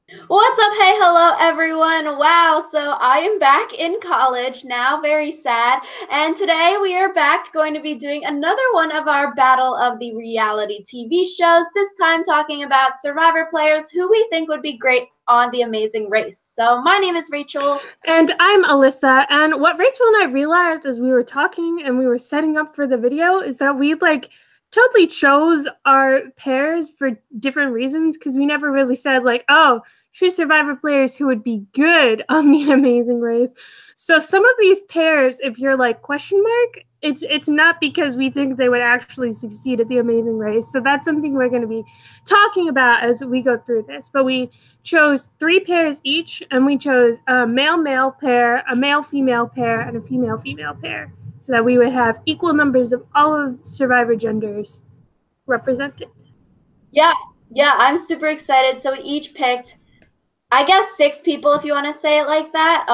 What's up? Hey, hello everyone. Wow, so I am back in college now, very sad. And today we are back going to be doing another one of our Battle of the Reality TV shows, this time talking about Survivor players who we think would be great on The Amazing Race. So my name is Rachel. And I'm Alyssa. And what Rachel and I realized as we were talking and we were setting up for the video is that we totally chose our pairs for different reasons because we never really said oh, choose Survivor players who would be good on the Amazing Race. So some of these pairs, if you're like question mark, it's not because we think they would actually succeed at the Amazing Race. So that's something we're going to be talking about as we go through this. But we chose 3 pairs each, and we chose a male-male pair, a male-female pair, and a female-female pair, so that we would have equal numbers of all of Survivor genders represented. Yeah, I'm super excited. So we each picked, I guess, 6 people, if you want to say it like that.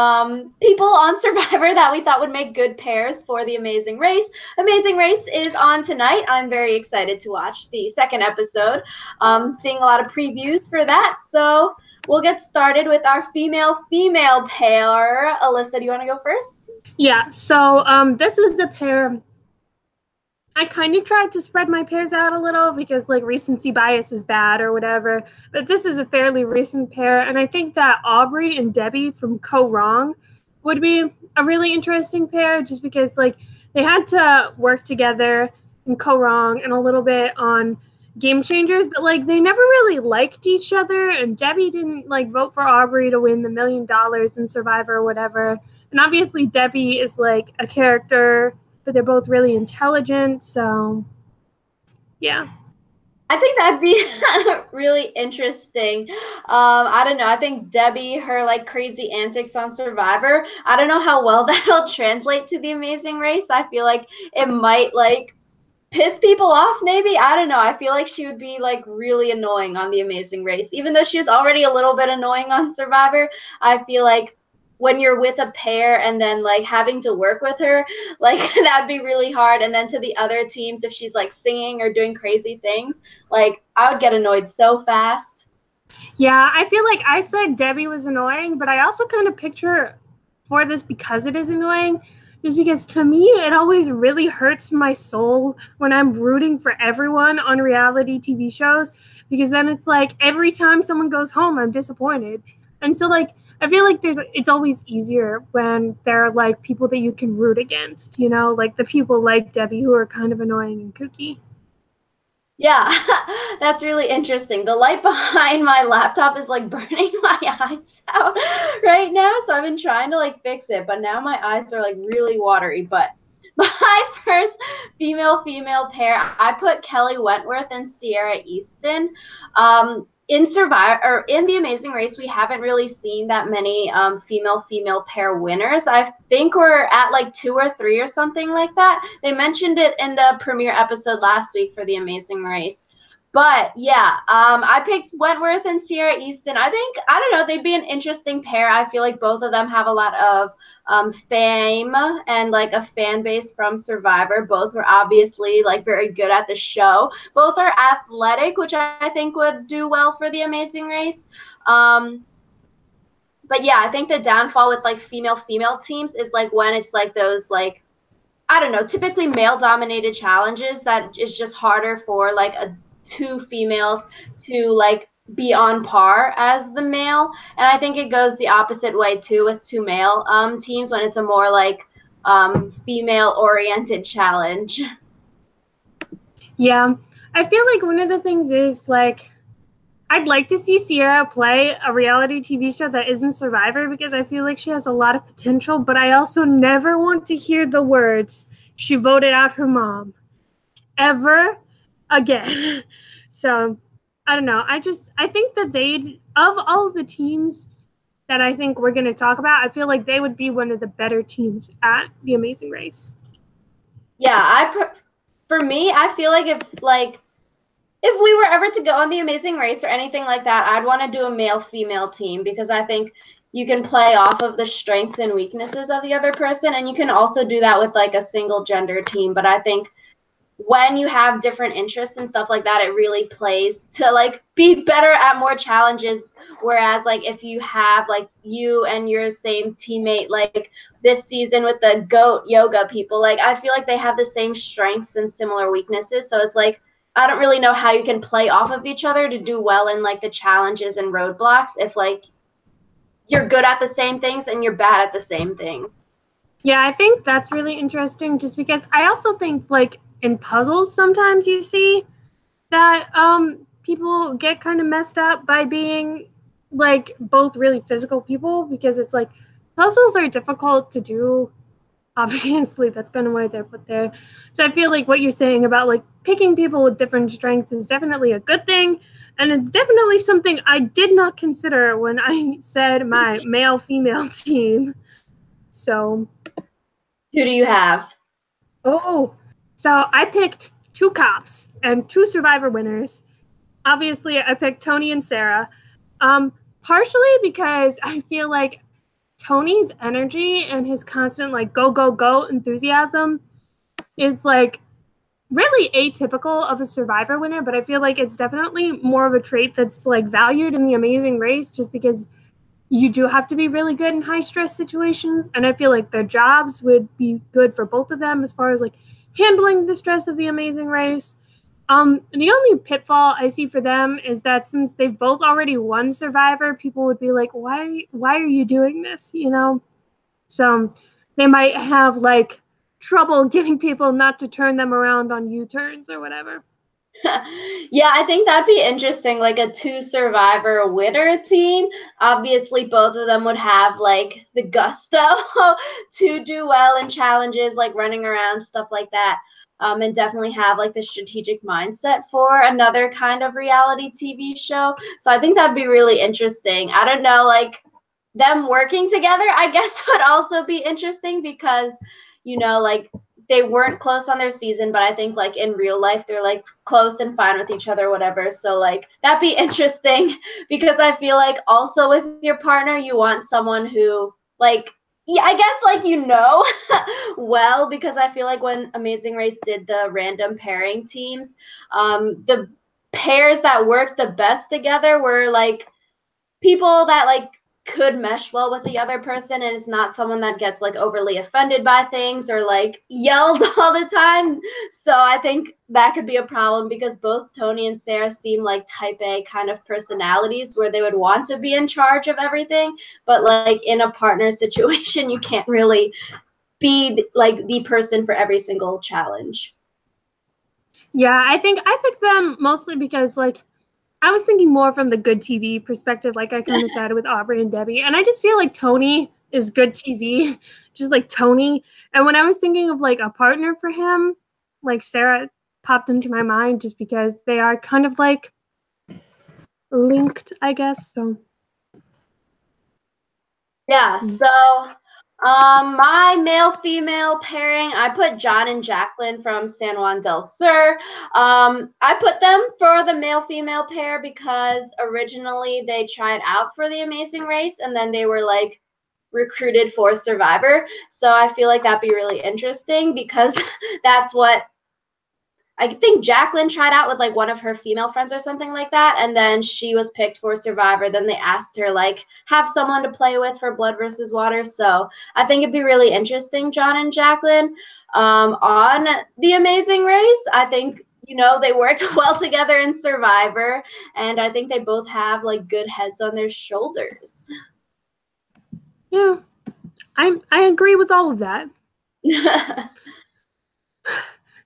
People on Survivor that we thought would make good pairs for the Amazing Race. Amazing Race is on tonight. I'm very excited to watch the second episode. Seeing a lot of previews for that. So we'll get started with our female-female pair. Alyssa, do you want to go first? Yeah, so this is the pair. I kind of tried to spread my pairs out a little because recency bias is bad or whatever, but this is a fairly recent pair, and I think that Aubrey and Debbie from Co Wrong would be a really interesting pair just because they had to work together in Co Wrong and a little bit on Game Changers, but they never really liked each other, and Debbie didn't vote for Aubrey to win the $1 million in Survivor or whatever. And obviously Debbie is a character, but they're both really intelligent, so yeah. I think that'd be really interesting. I don't know. I think Debbie, her crazy antics on Survivor, I don't know how well that'll translate to the Amazing Race. I feel like it might piss people off maybe. I don't know. I feel like she would be really annoying on the Amazing Race. Even though she was already a little bit annoying on Survivor, I feel like when you're with a pair and then having to work with her, that'd be really hard. And then to the other teams, if she's singing or doing crazy things, I would get annoyed so fast. Yeah, I feel like I said Debbie was annoying, but I also kind of picked her for this because it is annoying. Just because to me, it always really hurts my soul when I'm rooting for everyone on reality TV shows, because then it's every time someone goes home, I'm disappointed. And so I feel like it's always easier when there are people that you can root against, the people like Debbie who are kind of annoying and kooky. Yeah, that's really interesting. The light behind my laptop is burning my eyes out right now, so I've been trying to fix it, but now my eyes are really watery. But my first female pair, I put Kelly Wentworth and Sierra Easton. In Survivor or in the Amazing Race, we haven't really seen that many female pair winners. I think we're at 2 or 3 or something like that. They mentioned it in the premiere episode last week for the Amazing Race. But yeah, I picked Wentworth and Sierra Easton. I don't know, they'd be an interesting pair. I feel like both of them have a lot of fame and a fan base from Survivor. Both were obviously very good at the show. Both are athletic, which I think would do well for the Amazing Race. But yeah, I think the downfall with female teams is when it's those I don't know, typically male dominated challenges that is just harder for a 2 females to be on par as the male. And I think it goes the opposite way too with 2 male teams when it's a more female oriented challenge. Yeah, I feel like one of the things is I'd like to see Sierra play a reality TV show that isn't Survivor, because I feel like she has a lot of potential, but I also never want to hear the words, "she voted out her mom," ever again. So I don't know. I think that of all of the teams that I think we're going to talk about, I feel like they would be one of the better teams at the Amazing Race. Yeah, for me, I feel like if we were ever to go on the Amazing Race or anything like that, I'd want to do a male-female team, because I think you can play off of the strengths and weaknesses of the other person, and you can also do that with a single gender team. But I think when you have different interests and stuff like that, it really plays to like be better at more challenges. Whereas like if you have like you and your same teammate, like this season with the goat yoga people, like I feel like they have the same strengths and similar weaknesses. So it's like I don't really know how you can play off of each other to do well in like the challenges and roadblocks if like you're good at the same things and you're bad at the same things. Yeah, I think that's really interesting just because I also think like in puzzles sometimes you see that people get kind of messed up by being like both really physical people because it's like puzzles are difficult to do. Obviously, that's kind of why they're put there. So I feel like what you're saying about like picking people with different strengths is definitely a good thing. And it's definitely something I did not consider when I said my male female team. So, Who do you have? oh, so I picked 2 cops and 2 survivor winners. Obviously, I picked Tony and Sarah. Partially because I feel like Tony's energy and his constant like go go go enthusiasm is like really atypical of a survivor winner, but I feel like it's definitely more of a trait that's like valued in the Amazing Race just because you do have to be really good in high stress situations, and I feel like their jobs would be good for both of them as far as like handling the stress of the Amazing Race. The only pitfall I see for them is that since they've both already won Survivor, people would be like, why are you doing this? You know? So they might have like trouble getting people not to turn them around on U-turns or whatever. Yeah, I think that'd be interesting, like a 2 survivor winner team. Obviously, both of them would have like the gusto to do well in challenges, like running around, stuff like that. And definitely have like the strategic mindset for another kind of reality TV show. So I think that'd be really interesting. I don't know, like them working together, I guess would also be interesting because, like they weren't close on their season, but I think like in real life they're like close and fine with each other, whatever. So like that'd be interesting because I feel like also with your partner you want someone who like yeah, I guess like well, because I feel like when Amazing Race did the random pairing teams, the pairs that worked the best together were like people that like could mesh well with the other person and is not someone that gets like overly offended by things or like yells all the time. So I think that could be a problem because both Tony and Sarah seem like type A kind of personalities where they would want to be in charge of everything, but like in a partner situation you can't really be like the person for every single challenge. Yeah, I think I picked them mostly because like I was thinking more from the good TV perspective, like I kind of said with Aubrey and Debbie. And I just feel like Tony is good TV, just like Tony. And when I was thinking of like a partner for him, like Sarah popped into my mind just because they are kind of like linked, I guess. So Yeah, so my male female pairing, I put John and Jacqueline from San Juan del Sur. I put them for the male female pair because originally they tried out for the Amazing Race and then they were like recruited for Survivor. So I feel like that'd be really interesting because that's what I think Jacqueline tried out with like one of her female friends or something like that, and then she was picked for Survivor. Then they asked her like have someone to play with for Blood versus Water. So I think it'd be really interesting, John and Jacqueline, on The Amazing Race. I think they worked well together in Survivor, and I think they both have like good heads on their shoulders. yeah, I agree with all of that.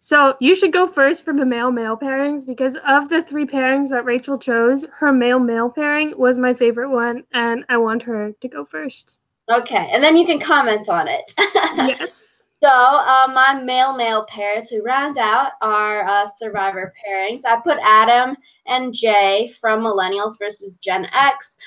So you should go first for the male-male pairings because of the 3 pairings that Rachel chose, her male-male pairing was my favorite one, and I want her to go first. Okay, and then you can comment on it. Yes. So my male-male pair to round out our Survivor pairings, I put Adam and Jay from Millennials versus Gen X.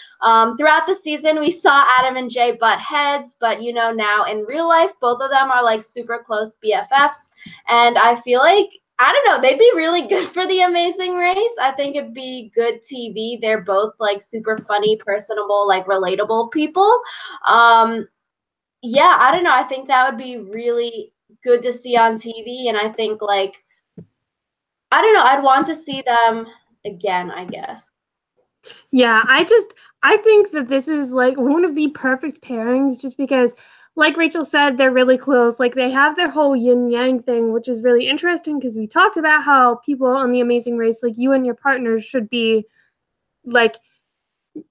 Throughout the season, we saw Adam and Jay butt heads, but now in real life, both of them are like super close BFFs. And I feel like, I don't know, they'd be really good for the Amazing Race. I think it'd be good TV. They're both like super funny, personable, like relatable people. Yeah, I don't know. I think that would be really good to see on TV. And I think like I don't know. I'd want to see them again, I guess. Yeah, I think that this is like one of the perfect pairings just because like Rachel said, they're really close. Like they have their whole yin yang thing, which is really interesting because we talked about how people on The Amazing Race, like you and your partners, should be like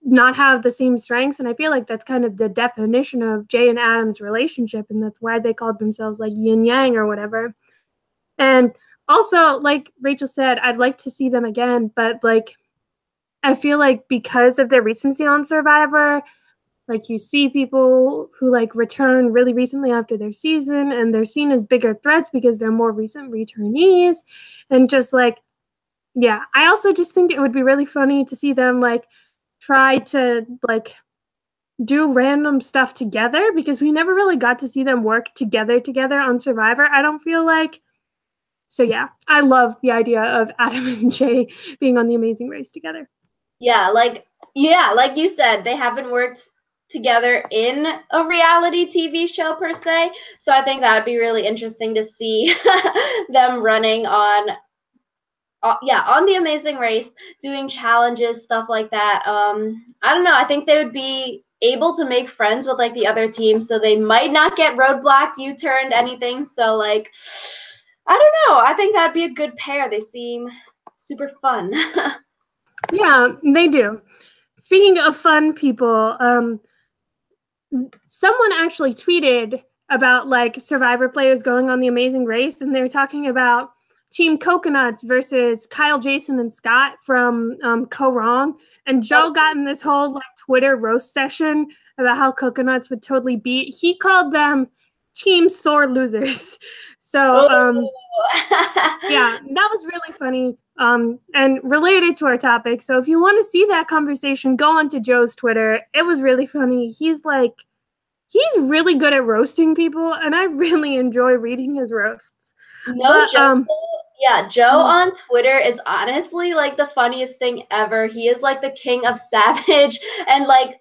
not have the same strengths. And I feel like that's kind of the definition of Jay and Adam's relationship, and that's why they called themselves like yin yang or whatever. And also, like Rachel said, I'd like to see them again, but like I feel like because of their recency on Survivor, like you see people who like return really recently after their season and they're seen as bigger threats because they're more recent returnees. And just like, yeah, I also just think it would be really funny to see them like try to like do random stuff together because we never really got to see them work together on Survivor, I don't feel like. So yeah, I love the idea of Adam and Jay being on The Amazing Race together. Yeah, like you said, they haven't worked together in a reality TV show per se. So I think that would be really interesting to see them running on on The Amazing Race, doing challenges, stuff like that. I don't know. I think they would be able to make friends with like the other team, so they might not get roadblocked, U-turned, anything. So like, I don't know. I think that'd be a good pair. They seem super fun. Yeah, they do. Speaking of fun people, someone actually tweeted about like Survivor players going on The Amazing Race, and they were talking about Team Coconuts versus Kyle, Jason, and Scott from Co Wrong. And Joe got in this whole like Twitter roast session about how Coconuts would totally beat. He called them Team Sore Losers. So yeah, that was really funny and related to our topic. So if you want to see that conversation, go onto Joe's Twitter. It was really funny. He's really good at roasting people, and I really enjoy reading his roasts. No joke. Yeah, Joe on Twitter is honestly like the funniest thing ever. He is like the king of savage, and like,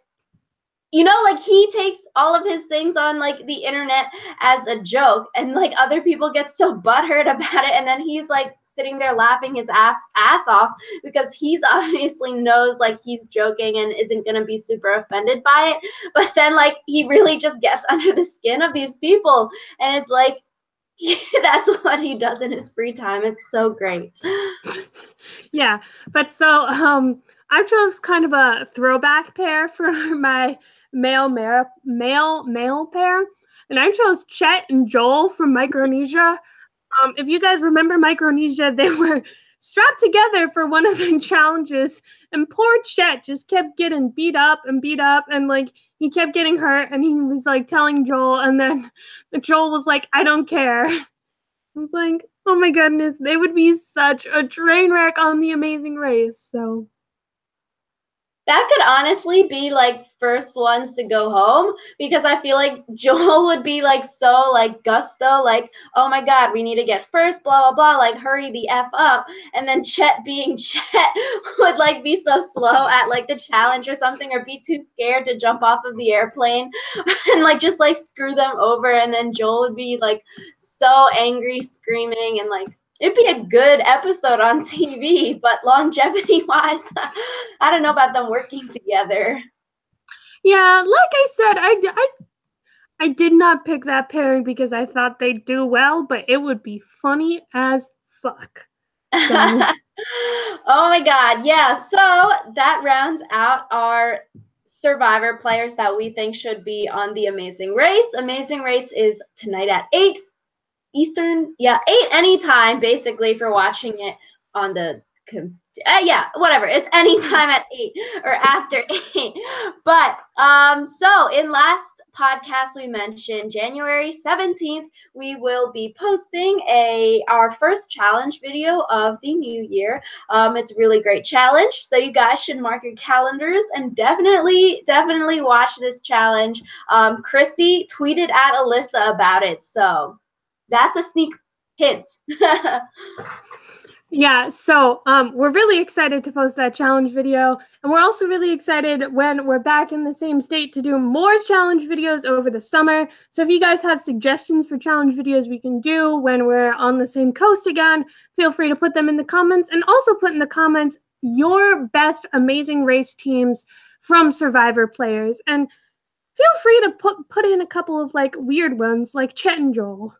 you know, like he takes all of his things on like the internet as a joke, and like other people get so butthurt about it, and then he's like sitting there laughing his ass off because he's obviously knows like he's joking and isn't gonna be super offended by it, but then like he really just gets under the skin of these people, and it's like that's what he does in his free time. It's so great. Yeah, but so I chose kind of a throwback pair for my male pair, and I chose Chet and Joel from Micronesia. If you guys remember Micronesia, they were strapped together for one of the challenges, and poor Chet just kept getting beat up, and like he kept getting hurt, and he was like telling Joel, and then Joel was like, "I don't care." I was like, oh my goodness, they would be such a train wreck on The Amazing Race. So that could honestly be like first ones to go home, because I feel like Joel would be like so like gusto, like, oh my god, we need to get first, blah blah blah, like hurry the F up. And then Chet being Chet would like be so slow at like the challenge or something, or be too scared to jump off of the airplane and like just like screw them over. And then Joel would be like so angry, screaming, and like it'd be a good episode on TV, but longevity wise, I don't know about them working together. yeah, like I said, I did not pick that pairing because I thought they'd do well, but it would be funny as fuck. So oh my god, yeah. So that rounds out our Survivor players that we think should be on The Amazing Race. Amazing Race is tonight at 8 Eastern, 8 anytime basically for watching it on the yeah, whatever. It's anytime at 8 or after 8. But so in last podcast we mentioned January 17th we will be posting our first challenge video of the new year. It's a really great challenge, so you guys should mark your calendars and definitely watch this challenge. Chrissy tweeted at Alyssa about it, so that's a sneak hint. Yeah, so we're really excited to post that challenge video, and we're also really excited when we're back in the same state to do more challenge videos over the summer. So if you guys have suggestions for challenge videos we can do when we're on the same coast again, feel free to put them in the comments, and also put in the comments your best amazing race teams from Survivor players, and feel free to put in a couple of like weird ones like Chet and Joel.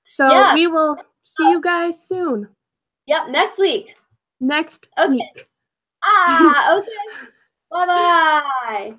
So Yeah. we will see you guys soon. Yep. Next week. Next Okay. week. Okay. Bye bye.